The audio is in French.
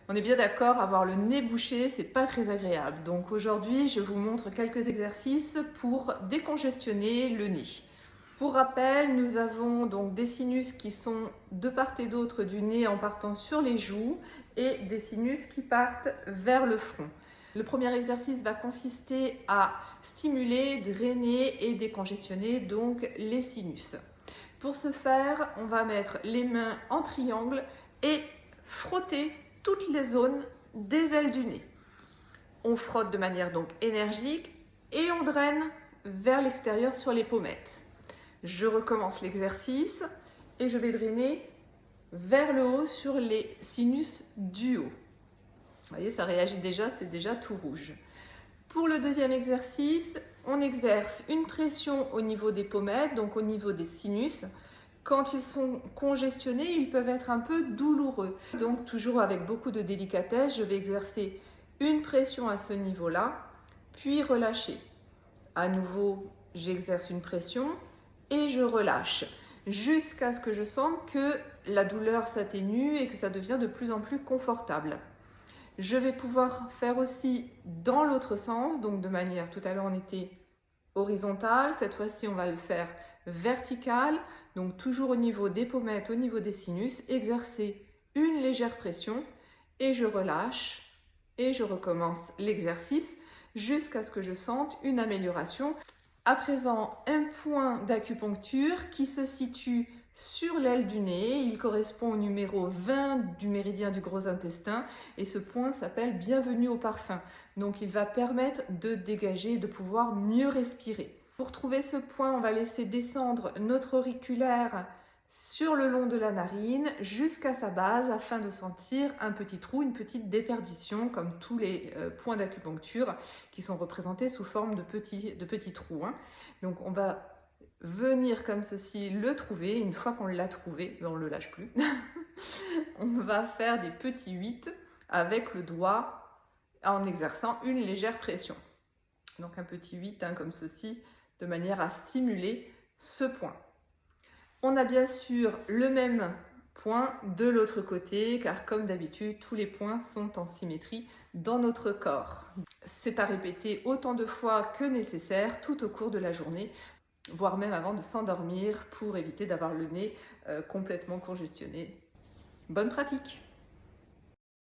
On est bien d'accord, avoir le nez bouché, c'est pas très agréable. Donc aujourd'hui, je vous montre quelques exercices pour décongestionner le nez. Pour rappel, nous avons donc des sinus qui sont de part et d'autre du nez en partant sur les joues et des sinus qui partent vers le front. Le premier exercice va consister à stimuler, drainer et décongestionner donc les sinus. Pour ce faire, on va mettre les mains en triangle et frotter toutes les zones des ailes du nez. On frotte de manière donc énergique et on draine vers l'extérieur sur les pommettes. Je recommence l'exercice et je vais drainer vers le haut sur les sinus du haut. Vous voyez, ça réagit déjà, c'est déjà tout rouge. Pour le deuxième exercice, on exerce une pression au niveau des pommettes, donc au niveau des sinus. Quand ils sont congestionnés, ils peuvent être un peu douloureux. Donc toujours avec beaucoup de délicatesse, je vais exercer une pression à ce niveau-là, puis relâcher. À nouveau, j'exerce une pression et je relâche jusqu'à ce que je sente que la douleur s'atténue et que ça devient de plus en plus confortable. Je vais pouvoir faire aussi dans l'autre sens, donc de manière, tout à l'heure on était horizontale, cette fois-ci on va le faire vertical, donc toujours au niveau des pommettes, au niveau des sinus, exercer une légère pression et je relâche et je recommence l'exercice jusqu'à ce que je sente une amélioration. À présent, un point d'acupuncture qui se situe sur l'aile du nez. Il correspond au numéro 20 du méridien du gros intestin et ce point s'appelle Bienvenue au parfum. Donc il va permettre de dégager, de pouvoir mieux respirer. Pour trouver ce point, on va laisser descendre notre auriculaire sur le long de la narine jusqu'à sa base afin de sentir un petit trou, une petite déperdition comme tous les points d'acupuncture qui sont représentés sous forme de petits trous. Donc on va venir comme ceci le trouver. Une fois qu'on l'a trouvé, on ne le lâche plus. On va faire des petits 8 avec le doigt en exerçant une légère pression. Donc un petit 8 comme ceci de manière à stimuler ce point. On a bien sûr le même point de l'autre côté car comme d'habitude tous les points sont en symétrie dans notre corps. C'est à répéter autant de fois que nécessaire tout au cours de la journée, voire même avant de s'endormir pour éviter d'avoir le nez complètement congestionné. Bonne pratique!